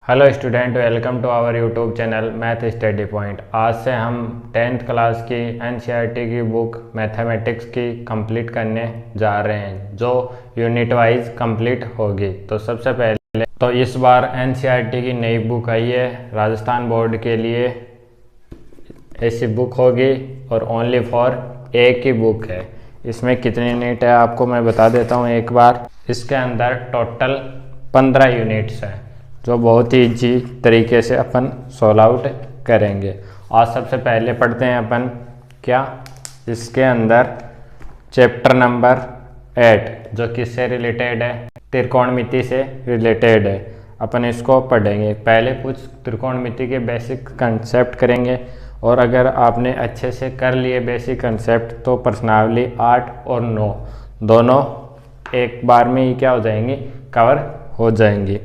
Hello student, welcome to our YouTube channel math study point. आज से हम 10th class की एनसीईआरटी की बुक मैथमेटिक्स की कंप्लीट करने जा रहे हैं, जो यूनिट वाइज कंप्लीट होगी। तो सबसे पहले तो इस बार एनसीईआरटी की नई बुक आई है, राजस्थान बोर्ड के लिए ऐसी बुक होगी और ओनली फॉर एक ही बुक है। इसमें कितने यूनिट है आपको मैं बता देता हूँ एक बार। इसके अंदर टोटल 15 यूनिट्स हैं, जो बहुत ही ईजी तरीके से अपन सॉल्व आउट करेंगे। और सबसे पहले पढ़ते हैं अपन क्या, इसके अंदर चैप्टर नंबर 8 जो किससे रिलेटेड है, त्रिकोणमिति से रिलेटेड है। अपन इसको पढ़ेंगे। पहले कुछ त्रिकोणमिति के बेसिक कंसेप्ट करेंगे, और अगर आपने अच्छे से कर लिए बेसिक कंसेप्ट तो प्रश्नावली 8 और 9 दोनों एक बार में ही क्या हो जाएंगी, कवर हो जाएंगी।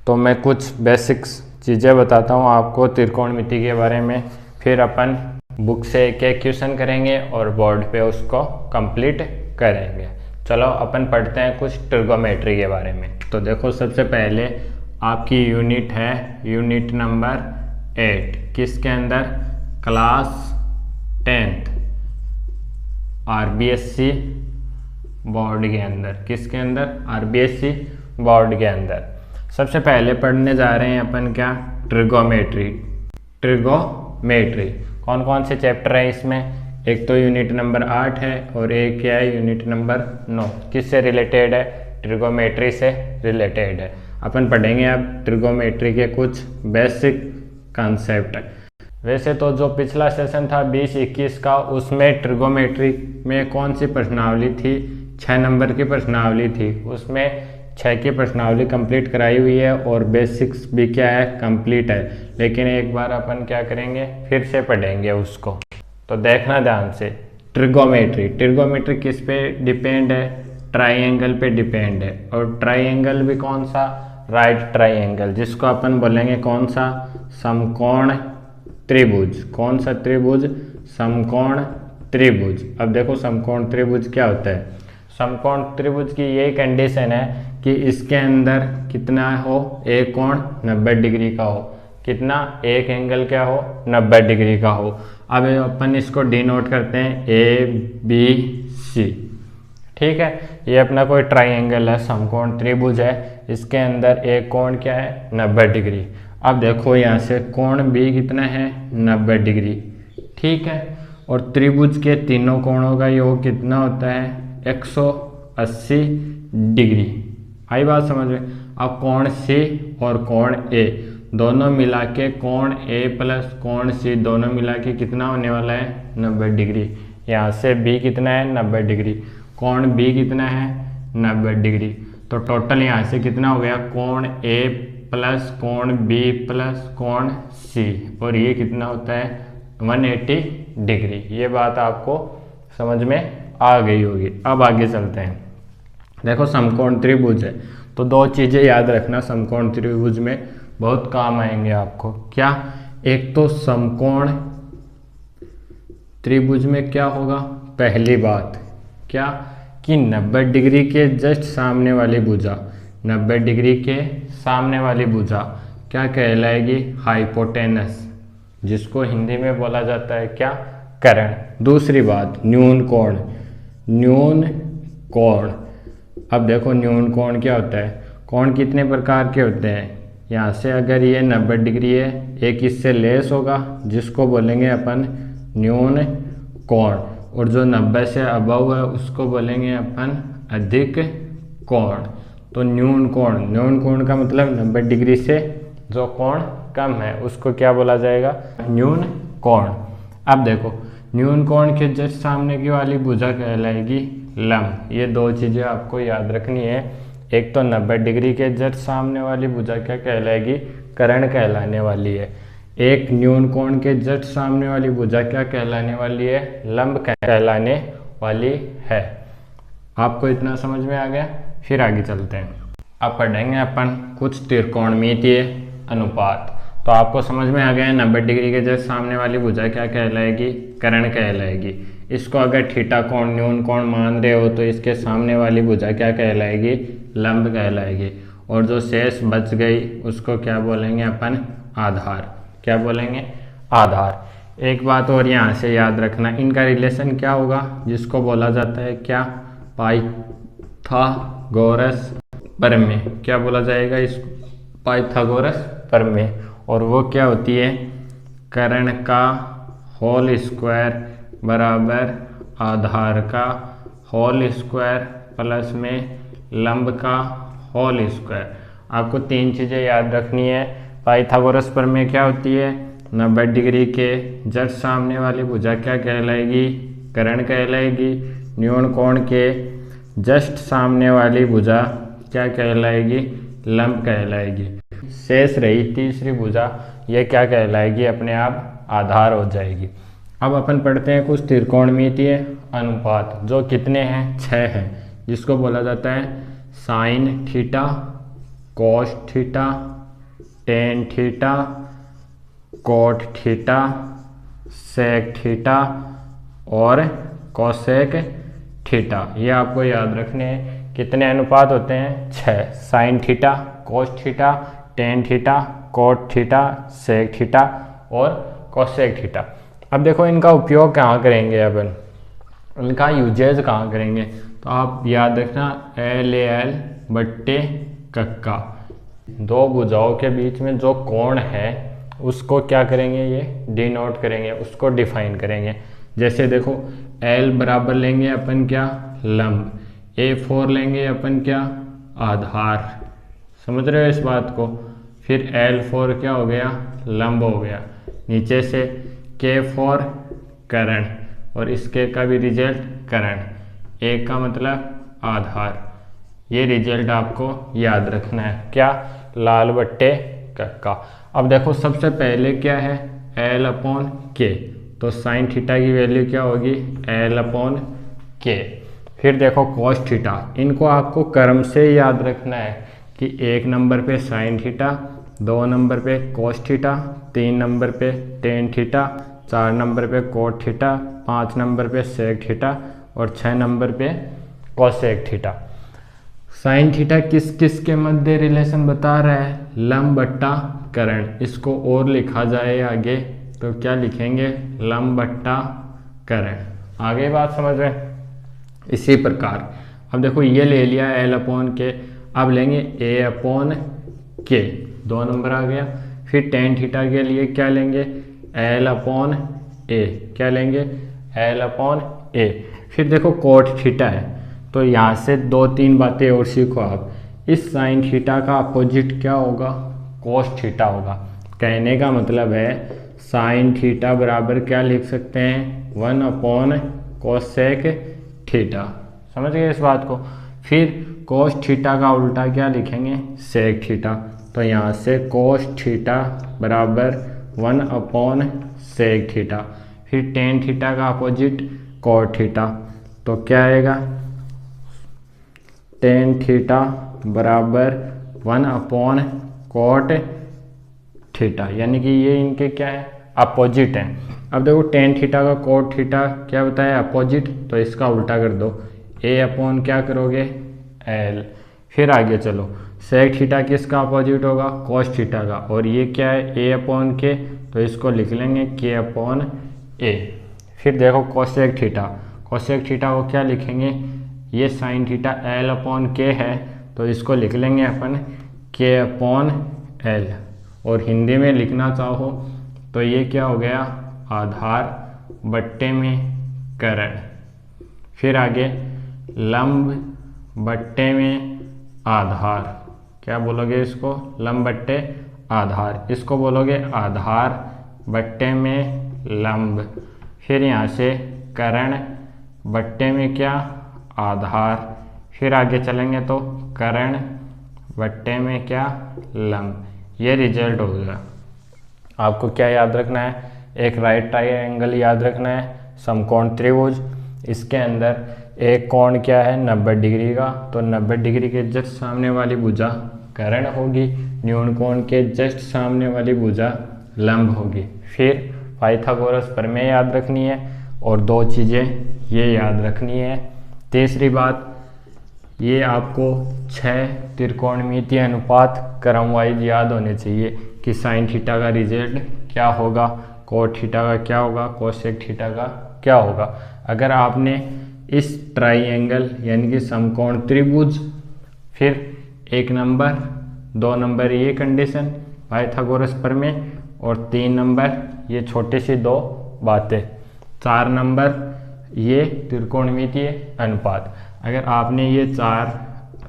तो मैं कुछ बेसिक्स चीज़ें बताता हूँ आपको त्रिकोणमिति के बारे में, फिर अपन बुक से एक एक क्वेश्चन करेंगे और बोर्ड पे उसको कंप्लीट करेंगे। चलो अपन पढ़ते हैं कुछ ट्रिगोमेट्री के बारे में। तो देखो, सबसे पहले आपकी यूनिट है यूनिट नंबर 8, किसके अंदर, क्लास 10th आरबीएससी बोर्ड के अंदर। किसके अंदर, आरबीएससी बोर्ड के अंदर। सबसे पहले पढ़ने जा रहे हैं अपन क्या, ट्रिगोमेट्री। ट्रिगोमेट्री कौन कौन से चैप्टर है इसमें, एक तो यूनिट नंबर 8 है और एक क्या है, यूनिट नंबर 9। किससे रिलेटेड है, ट्रिगोमेट्री से रिलेटेड है। अपन पढ़ेंगे अब ट्रिगोमेट्री के कुछ बेसिक कंसेप्ट। वैसे तो जो पिछला सेशन था 20-21 का, उसमें ट्रिगोमेट्री में कौन सी प्रश्नावली थी, 6 नंबर की प्रश्नावली थी। उसमें 6 की प्रश्नावली कंप्लीट कराई हुई है और बेसिक्स भी क्या है, कंप्लीट है। लेकिन एक बार अपन क्या करेंगे, फिर से पढ़ेंगे उसको। तो देखना ध्यान से। ट्रिगोमेट्री किस पे डिपेंड है, ट्राइंगल पे डिपेंड है। और ट्राइंगल भी कौन सा, राइट ट्राइंगल, जिसको अपन बोलेंगे कौन सा, समकोण त्रिभुज। कौन सा त्रिभुज, समकोण त्रिभुज। अब देखो समकोण त्रिभुज क्या होता है। समकोण त्रिभुज की यही कंडीशन है कि इसके अंदर कितना हो, एक कोण 90 डिग्री का हो। कितना, एक एंगल क्या हो, 90 डिग्री का हो। अब अपन इसको डिनोट करते हैं ABC। ठीक है, ये अपना कोई ट्राइंगल है, समकोण त्रिभुज है। इसके अंदर एक कोण क्या है, 90 डिग्री। अब देखो यहाँ से कोण भी कितना है, 90 डिग्री। ठीक है, और त्रिभुज के तीनों कोणों का योग कितना होता है, 180 डिग्री। आई बात समझ में। अब कोण C और कोण A दोनों मिला के, कोण A प्लस कोण C दोनों मिला के कितना होने वाला है, 90 डिग्री। यहाँ से B कितना है, 90 डिग्री। कोण B कितना है, 90 डिग्री। तो टोटल यहाँ से कितना हो गया, कोण A प्लस कोण B प्लस कोण C, और ये कितना होता है, 180 डिग्री। ये बात आपको समझ में आ गई होगी। अब आगे चलते हैं। देखो समकोण त्रिभुज है, तो 2 चीज़ें याद रखना समकोण त्रिभुज में बहुत काम आएंगे आपको। क्या, एक तो समकोण त्रिभुज में क्या होगा, पहली बात क्या, कि 90 डिग्री के जस्ट सामने वाली भुजा, 90 डिग्री के सामने वाली भुजा क्या कहलाएगी, हाइपोटेनस, जिसको हिंदी में बोला जाता है क्या, कर्ण। दूसरी बात, न्यून कोण। न्यून कोण, अब देखो न्यून कोण क्या होता है, कोण कितने प्रकार के होते हैं। यहाँ से अगर ये 90 डिग्री है, एक इससे लेस होगा जिसको बोलेंगे अपन न्यून कोण, और जो 90 से अबव है उसको बोलेंगे अपन अधिक कोण। तो न्यून कोण का मतलब 90 डिग्री से जो कोण कम है उसको क्या बोला जाएगा, न्यून कोण। अब देखो न्यून कोण के जस्ट सामने की वाली भुजा कहलाएगी लंब। ये 2 चीज़ें आपको याद रखनी है। एक तो 90 डिग्री के जस्ट सामने वाली भुजा क्या कहलाएगी, कर्ण कहलाने वाली है। एक न्यून कोण के जस्ट सामने वाली भुजा क्या कहलाने वाली है, लंब कहलाने वाली है। आपको इतना समझ में आ गया। फिर आगे चलते हैं। अब पढ़ेंगे अपन कुछ त्रिकोणमितीय अनुपात। तो आपको समझ में आ गया, 90 डिग्री के जस्ट सामने वाली भुजा क्या कहलाएगी, कर्ण कहलाएगी। इसको अगर थीटा कोण न्यून कोण मान रहे हो तो इसके सामने वाली भुजा क्या कहलाएगी, लंब कहलाएगी। और जो शेष बच गई उसको क्या बोलेंगे अपन, आधार। क्या बोलेंगे, आधार। एक बात और यहाँ से याद रखना, इनका रिलेशन क्या होगा, जिसको बोला जाता है क्या, पाइथागोरस प्रमेय। क्या बोला जाएगा इसको, पाइथागोरस प्रमेय। और वो क्या होती है, कर्ण का होल स्क्वायर बराबर आधार का होल स्क्वायर प्लस में लंब का होल स्क्वायर। आपको 3 चीज़ें याद रखनी है। पाइथागोरस प्रमेय क्या होती है, 90 डिग्री के जस्ट सामने वाली भुजा क्या कहलाएगी, कर्ण कहलाएगी। न्यून कोण के जस्ट सामने वाली भुजा क्या कहलाएगी, लंब कहलाएगी। शेष रही तीसरी भुजा, यह क्या कहलाएगी, अपने आप आधार हो जाएगी। अब अपन पढ़ते हैं कुछ त्रिकोणमितीय अनुपात, जो कितने हैं, 6 हैं, जिसको बोला जाता है sine theta, cos theta, tan theta, cot theta, sec theta और कोसेक थीटा। ये आपको याद रखने हैं। कितने अनुपात होते हैं, 6। Sine theta, cos theta, tan theta, cot theta, sec theta और कोसेक थीटा। अब देखो इनका उपयोग कहाँ करेंगे, अपन इनका यूजेज कहाँ करेंगे, तो आप याद रखना LAL बट्टे कक्का। दो भुजाओं के बीच में जो कोण है उसको क्या करेंगे, ये डिनोट करेंगे, उसको डिफाइन करेंगे। जैसे देखो L बराबर लेंगे अपन क्या, लंब, A4 लेंगे अपन क्या, आधार। समझ रहे हो इस बात को। फिर L4 क्या हो गया, लंब हो गया। नीचे से K4 कर्ण और इसके का भी रिजल्ट कर्ण, एक का मतलब आधार। ये रिजल्ट आपको याद रखना है, क्या, लाल बट्टे कक्का। अब देखो सबसे पहले क्या है, L/K, तो साइन थीटा की वैल्यू क्या होगी, L/K। फिर देखो कॉस थीटा, इनको आपको क्रम से याद रखना है कि 1 नंबर पे साइन थीटा, 2 नंबर पे कॉस थीटा, 3 नंबर पे टेन थीटा, 4 नंबर पे कोट थीटा, 5 नंबर पे सेक थीटा और 6 नंबर पे कोसेक थीटा। साइन थीटा किस किस के मध्य रिलेशन बता रहा है, लंब बट्टा कर्ण। इसको और लिखा जाए आगे तो क्या लिखेंगे, लंब बट्टा कर्ण। आगे बात समझ रहे हैं। इसी प्रकार अब देखो ये ले लिया L/K, अब लेंगे A/K, 2 नंबर आ गया। फिर टेन थीटा के लिए क्या लेंगे, L/A, क्या लेंगे, L/A। फिर देखो कोट थीटा है, तो यहाँ से 2-3 बातें और सीखो आप। इस साइन थीटा का अपोजिट क्या होगा, कोस थीटा होगा। कहने का मतलब है साइन थीटा बराबर क्या लिख सकते हैं, 1/कोसेक थीटा। समझ गए इस बात को। फिर कोस थीटा का उल्टा क्या लिखेंगे, सेक थीटा। तो यहाँ से कोस थीटा बराबर 1/सेक थीटा। फिर टेन थीटा का अपोजिट कोट थीटा, तो क्या आएगा, टेन थीटा बराबर 1/कोट थीटा। यानी कि ये इनके क्या है, अपोजिट है। अब देखो टेन थीटा का कोट थीटा क्या बताया, अपोजिट, तो इसका उल्टा कर दो, A/ क्या करोगे, L। फिर आगे चलो, सेक थीटा किसका अपोजिट होगा, कोस थीटा का, और ये क्या है, A/K, तो इसको लिख लेंगे K/A। फिर देखो कोसेक थीटा, कोसेक थीटा को क्या लिखेंगे, ये साइन थीटा L/K है, तो इसको लिख लेंगे अपन K/L। और हिंदी में लिखना चाहो तो ये क्या हो गया, आधार बट्टे में कर्ण। फिर आगे लंब बट्टे में आधार, क्या बोलोगे इसको, लंब बट्टे आधार। इसको बोलोगे आधार बट्टे में लंब। फिर यहाँ से कर्ण बट्टे में क्या, आधार। फिर आगे चलेंगे तो कर्ण बट्टे में क्या, लंब। ये रिजल्ट हो गया। आपको क्या याद रखना है, एक राइट ट्रायंगल याद रखना है, समकोण त्रिभुज। इसके अंदर एक कोण क्या है, 90 डिग्री का, तो 90 डिग्री के जस्ट सामने वाली भुजा कर्ण होगी, न्यून कोण के जस्ट सामने वाली भुजा लंब होगी। फिर पाइथागोरस प्रमेय याद रखनी है और 2 चीज़ें ये याद रखनी है। तीसरी बात, ये आपको 6 त्रिकोणमितीय अनुपात क्रम वाइज याद होने चाहिए कि साइन थीटा का रिजल्ट क्या होगा, कोट थीटा का क्या होगा, कोसेक थीटा का क्या होगा। अगर आपने इस ट्राइंगल यानी कि समकोण त्रिभुज, फिर 1 नंबर 2 नंबर ये कंडीशन पाइथागोरस प्रमेय, और 3 नंबर ये छोटी सी 2 बातें, 4 नंबर ये त्रिकोणमितीय अनुपात, अगर आपने ये 4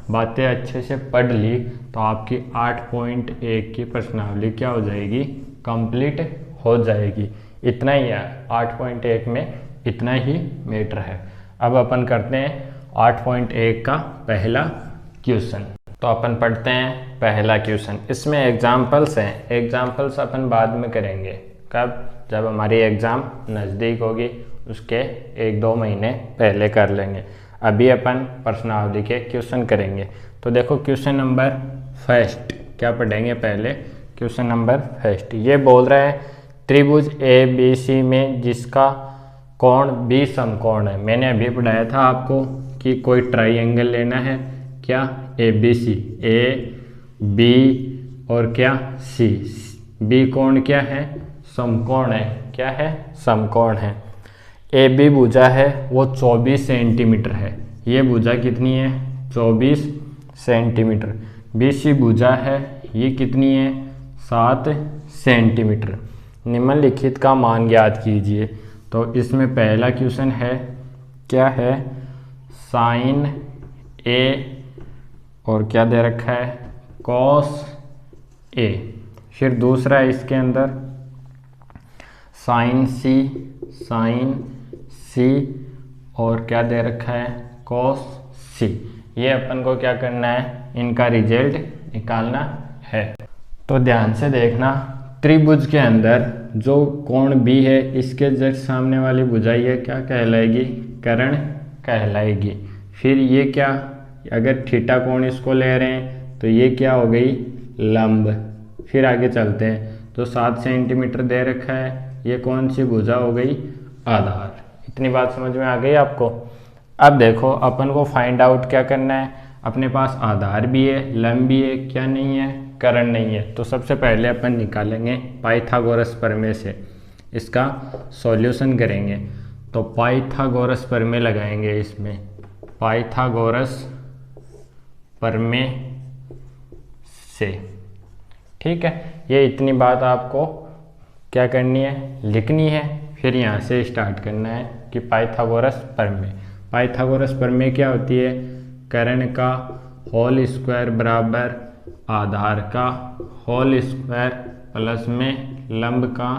बातें अच्छे से पढ़ ली तो आपकी 8.1 की प्रश्नावली क्या हो जाएगी, कंप्लीट हो जाएगी। इतना ही है 8.1 में, इतना ही मैटर है। अब अपन करते हैं 8.1 का पहला क्वेश्चन। तो अपन पढ़ते हैं पहला क्वेश्चन। इसमें एग्जाम्पल्स हैं, एग्जाम्पल्स अपन बाद में करेंगे। कब? जब हमारी एग्ज़ाम नज़दीक होगी, उसके 1-2 महीने पहले कर लेंगे। अभी अपन प्रश्नावली के क्वेश्चन करेंगे। तो देखो क्वेश्चन नंबर फर्स्ट क्या पढ़ेंगे पहले। क्वेश्चन नंबर फर्स्ट ये बोल रहा है त्रिभुज ABC में जिसका कोण B समकोण है। मैंने अभी पढ़ाया था आपको कि कोई ट्राइंगल लेना है, क्या ABC, A B और क्या C। B कोण क्या है, समकोण है। क्या है, समकोण है। AB भुजा है वो 24 सेंटीमीटर है। ये भुजा कितनी है, 24 सेंटीमीटर। BC भुजा है, ये कितनी है, 7 सेंटीमीटर। निम्नलिखित का मान ज्ञात कीजिए। तो इसमें पहला क्वेश्चन है, क्या है, साइन A और क्या दे रखा है, कॉस A। फिर दूसरा है इसके अंदर साइन C और क्या दे रखा है, कॉस C। ये अपन को क्या करना है, इनका रिजल्ट निकालना है। तो ध्यान से देखना, त्रिभुज के अंदर जो कोण B है इसके जस्ट सामने वाली भुजाई है क्या कहलाएगी, कर्ण कहलाएगी। फिर ये क्या, अगर थीटा कोण इसको ले रहे हैं तो ये क्या हो गई, लंब। फिर आगे चलते हैं तो 7 सेंटीमीटर दे रखा है, ये कौन सी भुजा हो गई, आधार। इतनी बात समझ में आ गई आपको। अब देखो अपन को फाइंड आउट क्या करना है, अपने पास आधार भी है, लंब भी है, क्या नहीं है, कर्ण नहीं है। तो सबसे पहले अपन निकालेंगे पाइथागोरस प्रमेय से, इसका सॉल्यूशन करेंगे। तो पाइथागोरस प्रमेय लगाएंगे इसमें, पाइथागोरस प्रमेय से। ठीक है, ये इतनी बात आपको क्या करनी है, लिखनी है। फिर यहाँ से स्टार्ट करना है कि पाइथागोरस प्रमेय। पाइथागोरस प्रमेय क्या होती है, कर्ण का होल स्क्वायर बराबर आधार का होल स्क्वायर प्लस में लंब का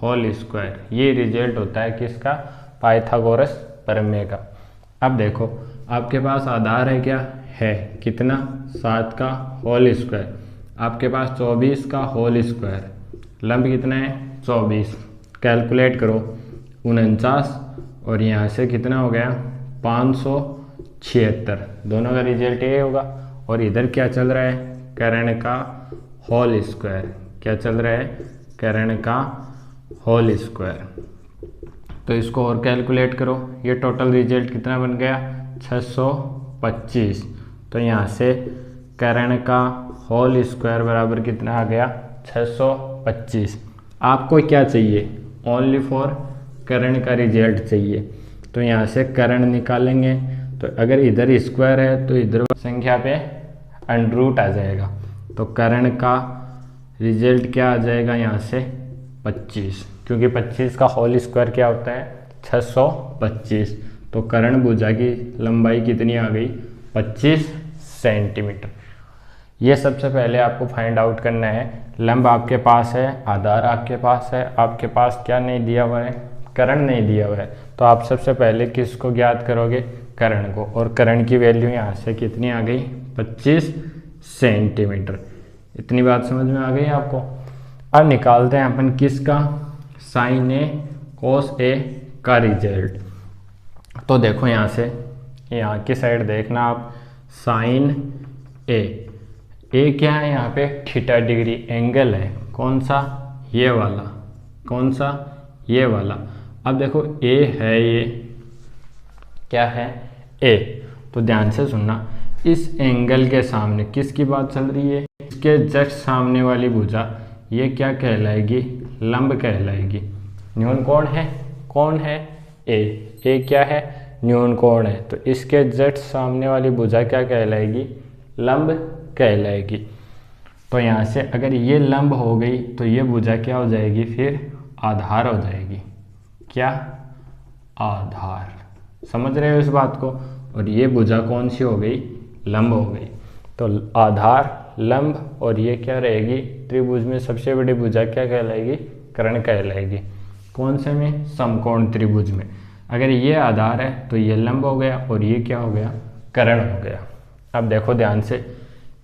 होल स्क्वायर। ये रिजल्ट होता है किसका, पाइथागोरस प्रमेय का। अब देखो आपके पास आधार है, क्या है, कितना, 7 का होल स्क्वायर, आपके पास 24 का होल स्क्वायर, लंब कितना है, 24। कैलकुलेट करो, 49 और यहाँ से कितना हो गया, 576। दोनों का रिजल्ट ये होगा। और इधर क्या चल रहा है, कर्ण का होल स्क्वायर। क्या चल रहा है, कर्ण का होल स्क्वायर। तो इसको और कैलकुलेट करो, ये टोटल रिजल्ट कितना बन गया, 625। तो यहाँ से कर्ण का होल स्क्वायर बराबर कितना आ गया, 625। आपको क्या चाहिए, ओनली फॉर कर्ण का रिजल्ट चाहिए। तो यहाँ से कर्ण निकालेंगे, तो अगर इधर स्क्वायर है तो इधर संख्या पे अंडर रूट आ जाएगा। तो कर्ण का रिजल्ट क्या आ जाएगा, यहाँ से 25, क्योंकि 25 का होल स्क्वायर क्या होता है, 625। तो कर्ण भुजा की लंबाई कितनी आ गई, 25 सेंटीमीटर। ये सबसे पहले आपको फाइंड आउट करना है। लंब आपके पास है, आधार आपके पास है, आपके पास क्या नहीं दिया हुआ है, कर्ण नहीं दिया हुआ है। तो आप सबसे पहले किसको ज्ञात करोगे, कर्ण को। और कर्ण की वैल्यू यहाँ से कितनी आ गई, 25 सेंटीमीटर। इतनी बात समझ में आ गई आपको। अब निकालते हैं अपन किसका, साइन ए कोस ए का रिजल्ट। तो देखो यहाँ से, यहाँ की साइड देखना आप, साइन ए क्या है, यहाँ पे थीटा डिग्री एंगल है, कौन सा, ये वाला, कौन सा, ये वाला। अब देखो ए है, ये क्या है, ए। तो ध्यान से सुनना, इस एंगल के सामने किसकी बात चल रही है, इसके जस्ट सामने वाली भुजा, ये क्या कहलाएगी, लंब कहलाएगी। न्यून कौन है ए क्या है, न्यून कोण है, तो इसके जस्ट सामने वाली भुजा क्या कहलाएगी, लंब कहलाएगी। तो यहाँ से अगर ये लंब हो गई तो ये भुजा क्या हो जाएगी, फिर आधार हो जाएगी। क्या, आधार। समझ रहे हो इस बात को। और ये भुजा कौन सी हो गई, लंब हो गई। तो आधार, लंब, और ये क्या रहेगी, त्रिभुज में सबसे बड़ी भुजा क्या कहलाएगी, कर्ण कहलाएगी। कौन से में, समकोण त्रिभुज में। अगर ये आधार है तो ये लंब हो गया और ये क्या हो गया, कर्ण हो गया। अब देखो ध्यान से,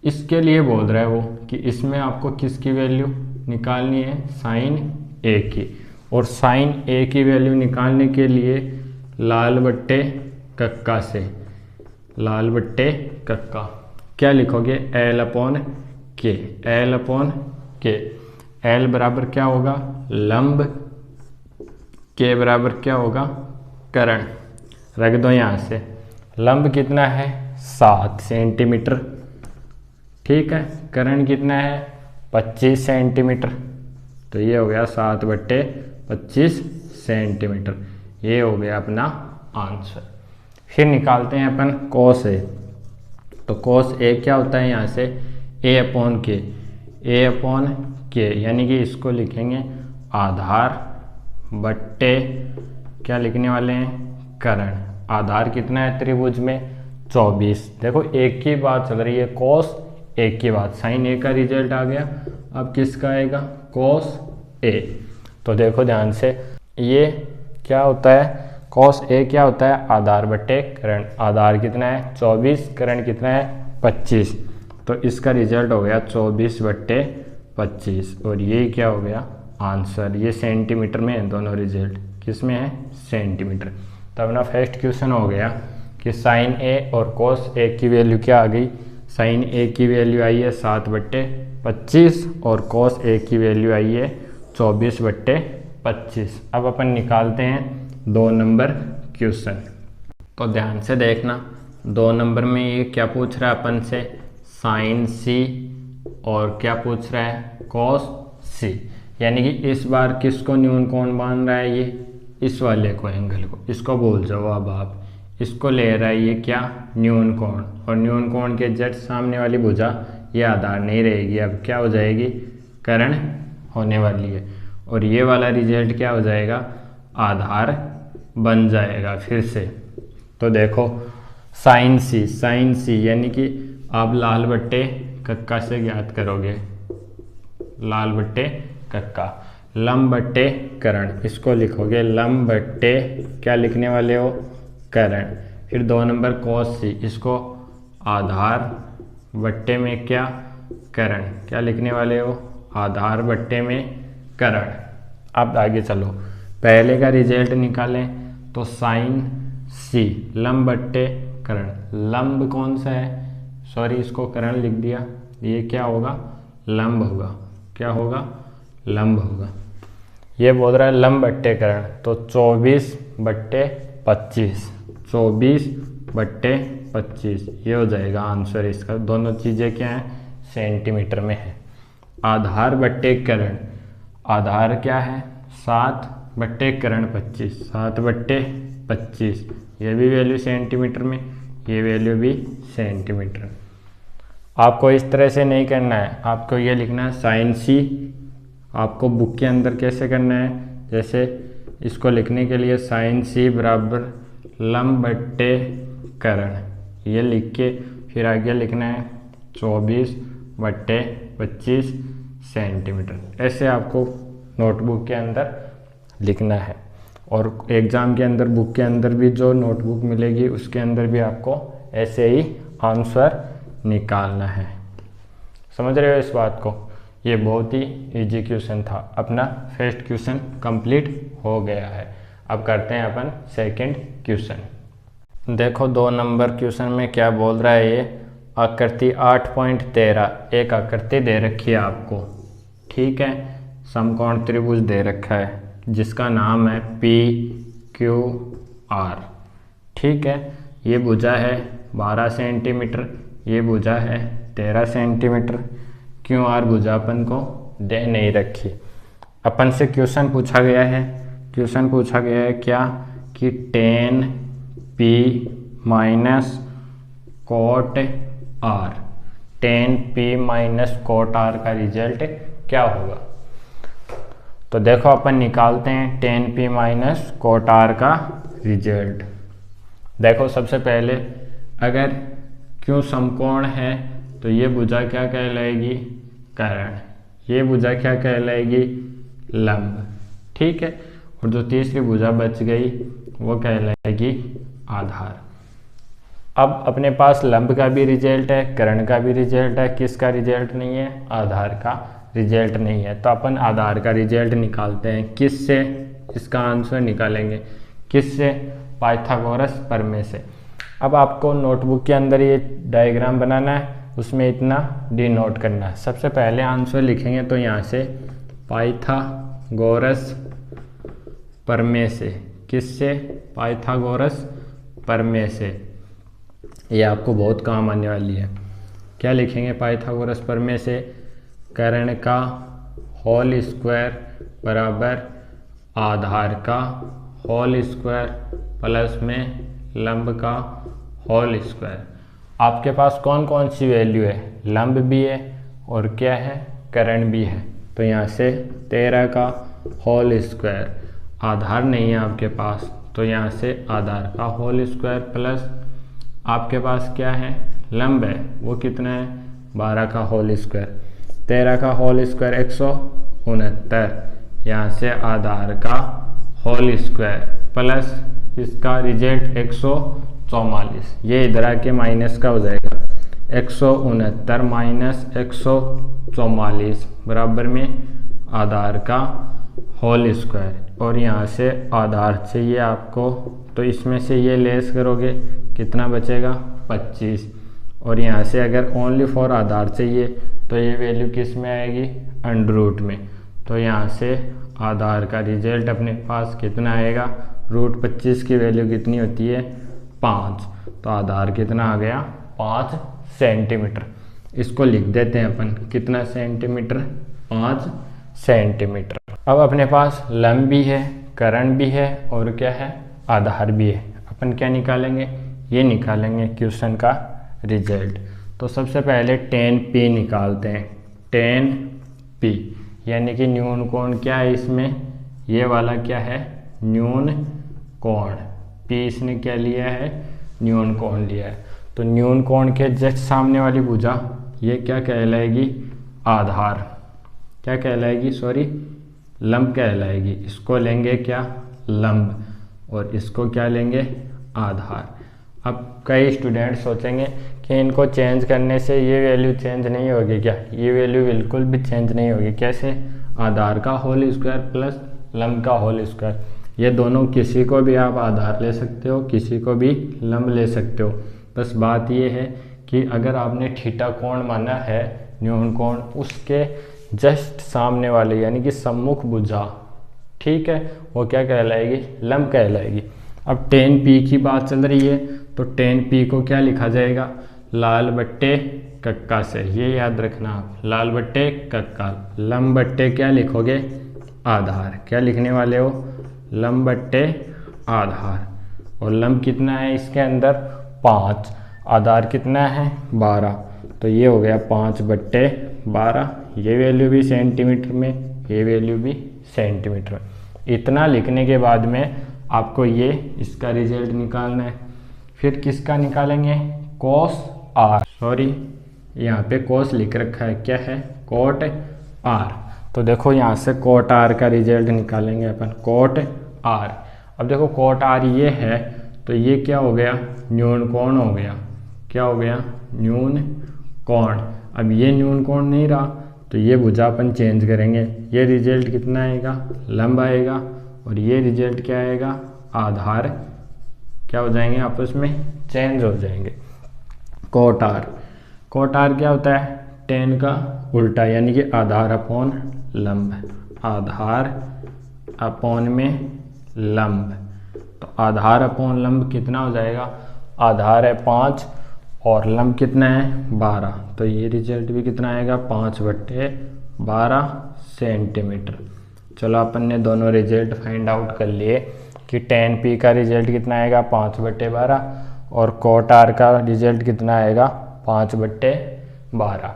इसके लिए बोल रहा है वो कि इसमें आपको किसकी वैल्यू निकालनी है, साइन ए की। और साइन ए की वैल्यू निकालने के लिए लाल बट्टे कक्का से, लाल बट्टे कक्का क्या लिखोगे, एल अपॉन के, एल अपॉन के। एल बराबर क्या होगा, लंब, के बराबर क्या होगा, कर्ण। रख दो यहाँ से, लंब कितना है 7 सेंटीमीटर, ठीक है, कर्ण कितना है 25 सेंटीमीटर। तो ये हो गया 7/25 सेंटीमीटर, ये हो गया अपना आंसर। फिर निकालते हैं अपन कॉस ए। तो कॉस ए क्या होता है, यहाँ से ए अपॉन के, ए अपॉन के, यानी कि इसको लिखेंगे आधार बट्टे क्या लिखने वाले हैं, कर्ण। आधार कितना है त्रिभुज में 24। देखो एक की बात चल रही है, कॉस एक की बात, साइन ए का रिजल्ट आ गया। अब किसका आएगा, कॉस ए। तो देखो ध्यान से, ये क्या होता है, कॉस ए क्या होता है, आधार बट्टे कर्ण। आधार कितना है 24, कर्ण कितना है 25। तो इसका रिजल्ट हो गया 24/25 और ये क्या हो गया आंसर। ये सेंटीमीटर में है दोनों रिजल्ट, किस में है, सेंटीमीटर। तो अपना फर्स्ट क्वेश्चन हो गया कि साइन ए और कॉस ए की वैल्यू क्या आ गई। साइन ए की वैल्यू आई है 7/25 और कॉस ए की वैल्यू आई है 24/25। अब अपन निकालते हैं 2 नंबर क्वेश्चन। तो ध्यान से देखना, 2 नंबर में ये क्या पूछ रहा है अपन से, साइन सी, और क्या पूछ रहा है, कॉस सी। यानी कि इस बार किसको न्यून कोण मान रहा है, ये इस वाले को, एंगल को, इसको बोल जाओ अब आप। इसको ले रहा है ये क्या, न्यून कोण, और न्यून कोण के जस्ट सामने वाली भुजा ये आधार नहीं रहेगी, अब क्या हो जाएगी, कर्ण होने वाली है। और ये वाला रिजल्ट क्या हो जाएगा, आधार बन जाएगा फिर से। तो देखो साइन सी, साइन सी यानी कि आप लाल बट्टे कक्का से ज्ञात करोगे, लाल बट्टे कक्का। लंब बट्टे कर्ण, इसको लिखोगे लंब बट्टे क्या लिखने वाले हो, कर्ण। फिर 2 नंबर कॉस सी, इसको आधार बट्टे में क्या, कर्ण, क्या लिखने वाले हो, आधार बट्टे में कर्ण। अब आगे चलो, पहले का रिजल्ट निकालें तो साइन सी लंब बट्टे कर्ण। लंब कौन सा है, सॉरी इसको कर्ण लिख दिया, ये क्या होगा, लंब होगा, क्या होगा, लंब होगा। ये बोल रहा है लंब बट्टे कर्ण, तो 24/25, 24/25 ये हो जाएगा आंसर इसका। दोनों चीज़ें क्या हैं, सेंटीमीटर में है। आधार बट्टे कर्ण, आधार क्या है 7/25, 7/25, ये भी वैल्यू सेंटीमीटर में, ये वैल्यू भी सेंटीमीटर। आपको इस तरह से नहीं करना है, आपको ये लिखना है साइन सी। आपको बुक के अंदर कैसे करना है, जैसे इसको लिखने के लिए साइन सी बराबर लंब बट्टे कर्ण, ये लिख के फिर आगे लिखना है 24/25 सेंटीमीटर। ऐसे आपको नोटबुक के अंदर लिखना है। और एग्ज़ाम के अंदर, बुक के अंदर भी जो नोटबुक मिलेगी उसके अंदर भी आपको ऐसे ही आंसर निकालना है। समझ रहे हो इस बात को। ये बहुत ही इजी क्वेश्चन था। अपना फर्स्ट क्वेश्चन कंप्लीट हो गया है। अब करते हैं अपन सेकंड क्वेश्चन। देखो 2 नंबर क्वेश्चन में क्या बोल रहा है, ये आकृति 8.13 एक आकृति दे रखी है आपको, ठीक है, समकोण त्रिभुज दे रखा है जिसका नाम है PQR, ठीक है। ये भुजा है 12 सेंटीमीटर, ये भुजा है 13 सेंटीमीटर। क्यों आर भुजा अपन को दे नहीं रखी। अपन से क्वेश्चन पूछा गया है, क्वेश्चन पूछा गया है क्या कि tan P minus cot R, tan P minus cot R का रिजल्ट क्या होगा। तो देखो अपन निकालते हैं tan P minus cot R का रिजल्ट। देखो सबसे पहले अगर क्यों समकोण है तो ये भुजा क्या कहलाएगी, कर्ण। ये भुजा क्या कहलाएगी, लंब। ठीक है, और जो तीसरी भुजा बच गई वो कहलाएगी आधार। अब अपने पास लंब का भी रिजल्ट है, कर्ण का भी रिजल्ट है, किसका रिजल्ट नहीं है, आधार का रिजल्ट नहीं है। तो अपन आधार का रिजल्ट निकालते हैं। किससे, इसका आंसर निकालेंगे किससे, पाइथागोरस प्रमेय से। अब आपको नोटबुक के अंदर ये डायग्राम बनाना है, उसमें इतना डिनोट करना है। सबसे पहले आंसर लिखेंगे तो यहाँ से पाइथागोरस प्रमेय से, किससे, पाइथागोरस प्रमेय से। ये आपको बहुत काम आने वाली है। क्या लिखेंगे पाइथागोरस प्रमेय से, कर्ण का होल स्क्वायर बराबर आधार का होल स्क्वायर प्लस में लंब का होल स्क्वायर। आपके पास कौन कौन सी वैल्यू है, लंब भी है और क्या है, कर्ण भी है। तो यहाँ से 13 का होल स्क्वायर, आधार नहीं है आपके पास तो यहाँ से आधार का होल स्क्वायर प्लस आपके पास क्या है, लंब है, वो कितना है, 12 का होल स्क्वायर। 13 का होल स्क्वायर 169, यहाँ से आधार का होल स्क्वायर प्लस इसका रिजल्ट 144। ये इधर आके माइनस का हो जाएगा, 169 माइनस 144 बराबर में आधार का होल स्क्वायर। और यहाँ से आधार चाहिए आपको, तो इसमें से ये लेस करोगे कितना बचेगा, 25। और यहाँ से अगर ओनली फॉर आधार चाहिए तो ये वैल्यू किस में आएगी, अंडर रूट में। तो यहाँ से आधार का रिजल्ट अपने पास कितना आएगा, रूट 25 की वैल्यू कितनी होती है, 5। तो आधार कितना आ गया, 5 सेंटीमीटर। इसको लिख देते हैं अपन, कितना सेंटीमीटर, 5 सेंटीमीटर। अब अपने पास लंब भी है, कर्ण भी है और क्या है, आधार भी है। अपन क्या निकालेंगे, ये निकालेंगे क्वेश्चन का रिजल्ट। तो सबसे पहले tan P निकालते हैं। tan P यानी कि न्यून कोण क्या है इसमें, ये वाला क्या है, न्यून कोण। P इसने क्या लिया है, न्यून कोण लिया है। तो न्यून कोण के जस्ट सामने वाली भुजा ये क्या कहलाएगी, आधार। क्या कहलाएगी, सॉरी लंब कहलाएगी। इसको लेंगे क्या, लंब, और इसको क्या लेंगे, आधार। अब कई स्टूडेंट सोचेंगे कि इनको चेंज करने से ये वैल्यू चेंज नहीं होगी क्या, ये वैल्यू बिल्कुल भी चेंज नहीं होगी। कैसे, आधार का होल स्क्वायर प्लस लंब का होल स्क्वायर, ये दोनों किसी को भी आप आधार ले सकते हो, किसी को भी लंब ले सकते हो। बस बात ये है कि अगर आपने थीटा कोण माना है, न्यून कोण, उसके जस्ट सामने वाले यानी कि सम्मुख भुजा, ठीक है, वो क्या कहलाएगी, लंब कहलाएगी। अब tan P की बात चल रही है तो tan P को क्या लिखा जाएगा, लाल बट्टे कक्का से। ये याद रखना आप, लाल बट्टे कक्का। लंब बट्टे क्या लिखोगे, आधार। क्या लिखने वाले हो, लंब बट्टे आधार। और लंब कितना है इसके अंदर, 5। आधार कितना है, 12। तो ये हो गया 5/12। ये वैल्यू भी सेंटीमीटर में, ये वैल्यू भी सेंटीमीटर में। इतना लिखने के बाद में आपको ये इसका रिजल्ट निकालना है। फिर किसका निकालेंगे, cos r, सॉरी यहाँ पे cos लिख रखा है, क्या है, cot r। तो देखो यहाँ से cot r का रिजल्ट निकालेंगे अपन, cot r। अब देखो cot r ये है तो ये क्या हो गया, न्यून कोण हो गया। क्या हो गया, न्यून कोण। अब ये न्यून कोण नहीं रहा तो ये भुजा अपन चेंज करेंगे। ये रिजल्ट कितना आएगा, लंब आएगा, और ये रिजल्ट क्या आएगा, आधार। क्या हो जाएंगे, आपस में चेंज हो जाएंगे। cot r, cot r क्या होता है, tan का उल्टा, यानी कि आधार अपॉन लंब, आधार अपॉन में लंब। तो आधार अपॉन लंब कितना हो जाएगा, आधार है 5 और लंब कितना है 12, तो ये रिजल्ट भी कितना आएगा 5/12 सेंटीमीटर। चलो अपन ने दोनों रिजल्ट फाइंड आउट कर लिए कि tan P का रिजल्ट कितना आएगा 5/12 और cot R का रिजल्ट कितना आएगा 5/12।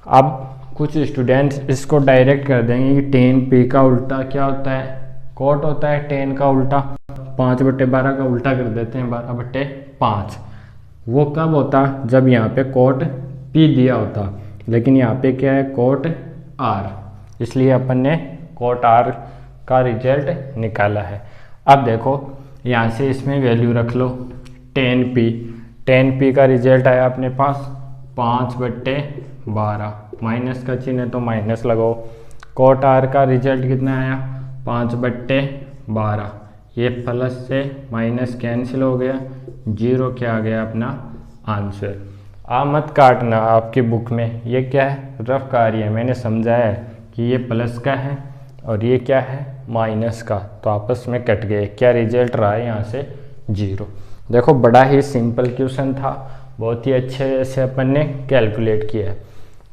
अब कुछ स्टूडेंट्स इसको डायरेक्ट कर देंगे कि tan P का उल्टा क्या होता है, cot होता है। tan का उल्टा 5/12 का उल्टा कर देते हैं 12/5। वो कब होता, जब यहाँ पे cot P दिया होता, लेकिन यहाँ पे क्या है cot R, इसलिए अपन ने cot R का रिजल्ट निकाला है। अब देखो यहाँ से इसमें वैल्यू रख लो tan P का रिजल्ट आया अपने पास 5/12, माइनस का चिन्ह है तो माइनस लगाओ। cot R का रिजल्ट कितना आया 5/12, ये प्लस से माइनस कैंसिल हो गया, 0 क्या आ गया अपना आंसर। मत काटना, आपकी बुक में ये क्या है रफ कार्य है, मैंने समझाया है कि ये प्लस का है और ये क्या है माइनस का, तो आपस में कट गए। क्या रिजल्ट रहा है यहाँ से 0। देखो बड़ा ही सिंपल क्वेश्चन था, बहुत ही अच्छे से अपन ने कैलकुलेट किया है।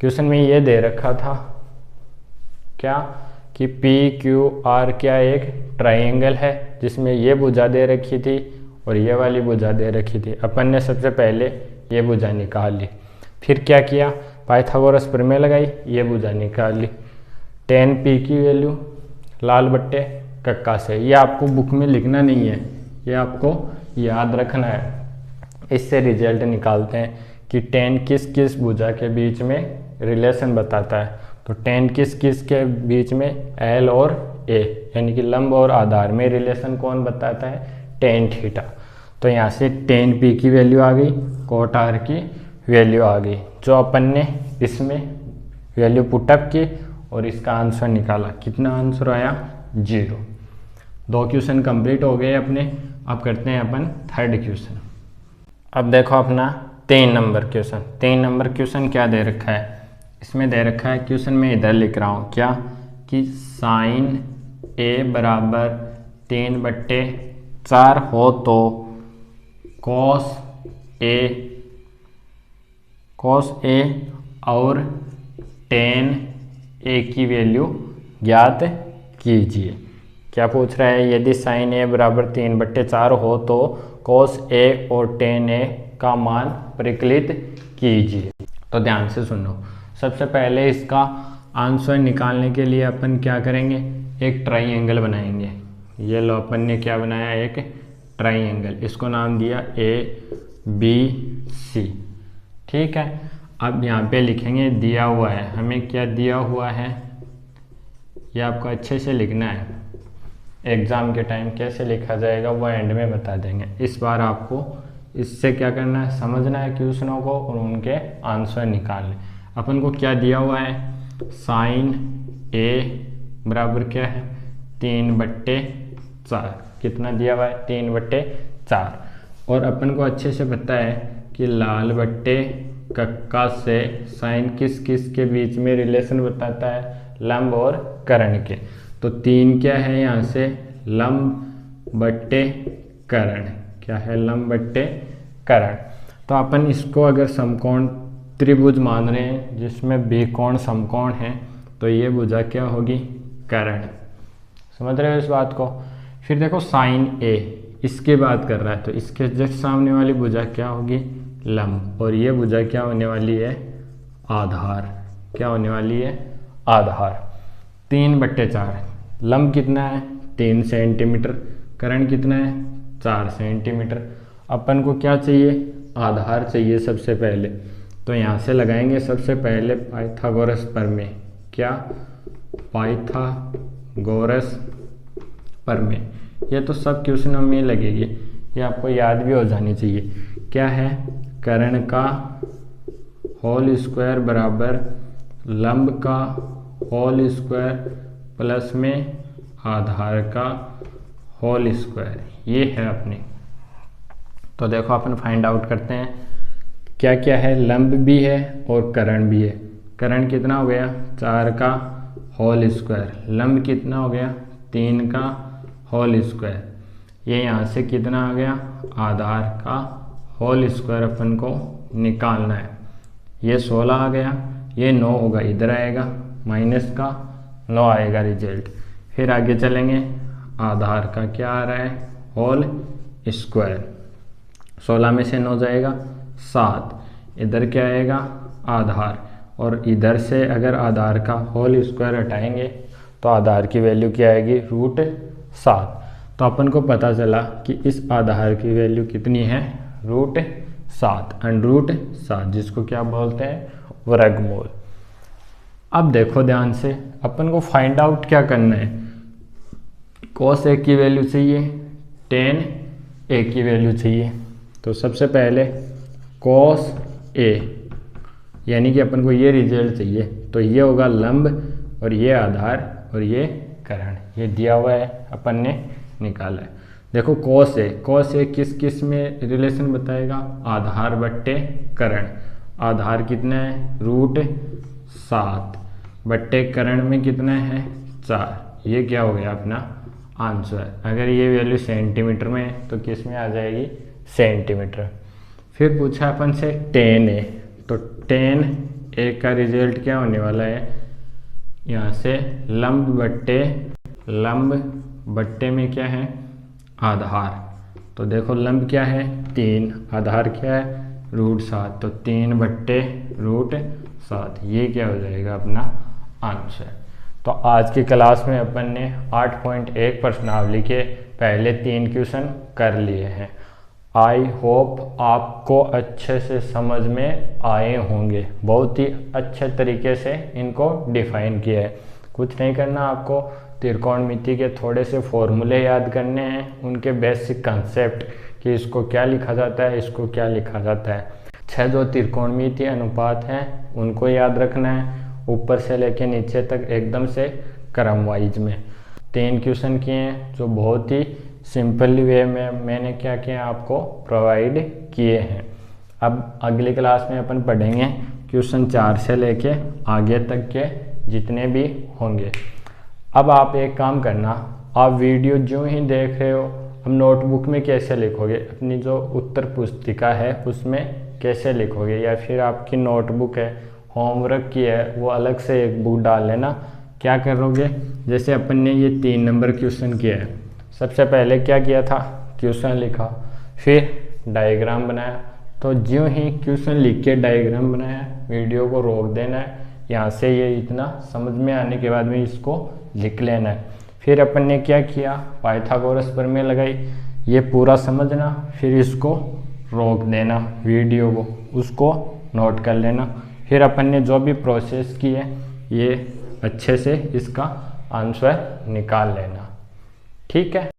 क्वेश्चन में ये दे रखा था क्या कि PQR क्या एक ट्राइंगल है जिसमें ये भुजा दे रखी थी और ये वाली भुजा दे रखी थी। अपन ने सबसे पहले ये भुजा निकाल ली, फिर क्या किया पाइथागोरस प्रमेय लगाई, ये भुजा निकाल ली। tan P की वैल्यू लाल बट्टे कक्का से, ये आपको बुक में लिखना नहीं है, ये आपको याद रखना है। इससे रिजल्ट निकालते हैं कि tan किस किस भुजा के बीच में रिलेशन बताता है। तो tan किस किस के बीच में L और A यानी कि लंब और आधार में रिलेशन कौन बताता है tan थीटा। तो यहाँ से tan P की वैल्यू आ गई, cot R की वैल्यू आ गई, जो अपन ने इसमें वैल्यू पुटअप की और इसका आंसर निकाला। कितना आंसर आया 0। 2 क्वेश्चन कंप्लीट हो गए अपने। अब करते हैं अपन थर्ड क्वेश्चन। अब देखो अपना 3 नंबर क्वेश्चन। 3 नंबर क्वेश्चन क्या दे रखा है, इसमें दे रखा है क्वेश्चन में इधर लिख रहा हूँ क्या कि sin A बराबर 3/4 हो तो cos A और tan A की वैल्यू ज्ञात कीजिए। क्या पूछ रहा है, यदि sin A बराबर 3/4 हो तो cos A और tan A का मान परिकलित कीजिए। तो ध्यान से सुनो, सबसे पहले इसका आंसर निकालने के लिए अपन क्या करेंगे, एक ट्राइंगल बनाएंगे। ये लो अपन ने क्या बनाया, एक ट्राइंगल, इसको नाम दिया ABC। ठीक है, अब यहाँ पे लिखेंगे दिया हुआ है, हमें क्या दिया हुआ है, ये आपको अच्छे से लिखना है। एग्ज़ाम के टाइम कैसे लिखा जाएगा वो एंड में बता देंगे। इस बार आपको इससे क्या करना है, समझना है क्वेश्चनों को और उनके आंसर निकालने। अपन को क्या दिया हुआ है, sin A बराबर क्या है 3/4, कितना दिया हुआ है 3/4। और अपन को अच्छे से पता है कि लाल बट्टे कक्का से साइन किस किस के बीच में रिलेशन बताता है, लंब और कर्ण के। तो 3 क्या है यहाँ से लंब बट्टे कर्ण, क्या है लंब बट्टे कर्ण। तो अपन इसको अगर समकोण त्रिभुज मान रहे हैं जिसमें बी कोण समकोण है, तो ये भुजा क्या होगी कर्ण। समझ रहे हो इस बात को। फिर देखो sin A इसके बात कर रहा है, तो इसके जस्ट सामने वाली भुजा क्या होगी लंब, और ये भुजा क्या होने वाली है आधार। क्या होने वाली है आधार। 3/4, लंब कितना है 3 सेंटीमीटर, कर्ण कितना है 4 सेंटीमीटर। अपन को क्या चाहिए आधार चाहिए सबसे पहले, तो यहाँ से लगाएंगे सबसे पहले पाइथागोरस प्रमेय। क्या पाइथागोरस प्रमेय, ये तो सब क्वेश्चनों में लगेगी, ये आपको याद भी हो जानी चाहिए। क्या है कर्ण का होल स्क्वायर बराबर लंब का होल स्क्वायर प्लस में आधार का होल स्क्वायर, ये है अपने। तो देखो अपन फाइंड आउट करते हैं क्या क्या है, लंब भी है और कर्ण भी है। कर्ण कितना हो गया 4 का होल स्क्वायर, लंब कितना हो गया 3 का होल स्क्वायर। ये यहाँ से कितना आ गया आधार का होल स्क्वायर अपन को निकालना है। ये 16 आ गया, ये 9 होगा, इधर आएगा माइनस का 9 आएगा रिजल्ट। फिर आगे चलेंगे, आधार का क्या आ रहा है, होल स्क्वायर। 16 में से 9 जाएगा 7, इधर क्या आएगा आधार, और इधर से अगर आधार का होल स्क्वायर हटाएंगे तो आधार की वैल्यू क्या आएगी, √7। तो अपन को पता चला कि इस आधार की वैल्यू कितनी है, √7, √7, जिसको क्या बोलते हैं, वर्गमूल। अब देखो ध्यान से, अपन को फाइंड आउट क्या करना है, cos A की वैल्यू चाहिए, tan A की वैल्यू चाहिए। तो सबसे पहले cos A, यानी कि अपन को ये रिजल्ट चाहिए, तो ये होगा लंब और ये आधार और ये करण, ये दिया हुआ है, अपन ने निकाला है। देखो cos A किस किस में रिलेशन बताएगा, आधार बट्टे करण। आधार कितना है, √7 बट्टे करण में कितना है, 4। ये क्या हो गया अपना आंसर। अगर ये वैल्यू सेंटीमीटर में है तो किस में आ जाएगी, सेंटीमीटर। फिर पूछा अपन से tan A, तो tan A का रिजल्ट क्या होने वाला है, यहाँ से लंब बट्टे में क्या है, आधार। तो देखो लंब क्या है 3, आधार क्या है √7, तो 3 बट्टे √7, ये क्या हो जाएगा अपना आंसर। तो आज की क्लास में अपन ने 8.1 प्रश्नावली के पहले 3 क्वेश्चन कर लिए हैं। आई होप आपको अच्छे से समझ में आए होंगे। बहुत ही अच्छे तरीके से इनको डिफाइन किया है। कुछ नहीं करना, आपको त्रिकोणमिति के थोड़े से फॉर्मूले याद करने हैं, उनके बेसिक कंसेप्ट कि इसको क्या लिखा जाता है, इसको क्या लिखा जाता है। 6 जो त्रिकोणमिति अनुपात हैं उनको याद रखना है, ऊपर से लेके नीचे तक एकदम से क्रम वाइज में। 3 क्वेश्चन किए हैं जो बहुत ही सिंपल वे में मैंने क्या किया आपको प्रोवाइड किए हैं। अब अगली क्लास में अपन पढ़ेंगे क्वेश्चन 4 से लेके आगे तक के जितने भी होंगे। अब आप एक काम करना, आप वीडियो जो ही देख रहे हो, अब नोटबुक में कैसे लिखोगे, अपनी जो उत्तर पुस्तिका है उसमें कैसे लिखोगे, या फिर आपकी नोटबुक है, होमवर्क की है, वो अलग से एक बुक डाल लेना। क्या करोगे, जैसे अपन ने ये 3 नंबर क्वेश्चन किया है, सबसे पहले क्या किया था, क्वेश्चन लिखा, फिर डायग्राम बनाया। तो ज्यों ही क्वेश्चन लिख के डायग्राम बनाया, वीडियो को रोक देना है, यहाँ से ये इतना समझ में आने के बाद में इसको लिख लेना है। फिर अपन ने क्या किया, पाइथागोरस प्रमेय लगाई, ये पूरा समझना, फिर इसको रोक देना वीडियो को, उसको नोट कर लेना। फिर अपन ने जो भी प्रोसेस की है ये अच्छे से इसका आंसर निकाल लेना। ठीक है।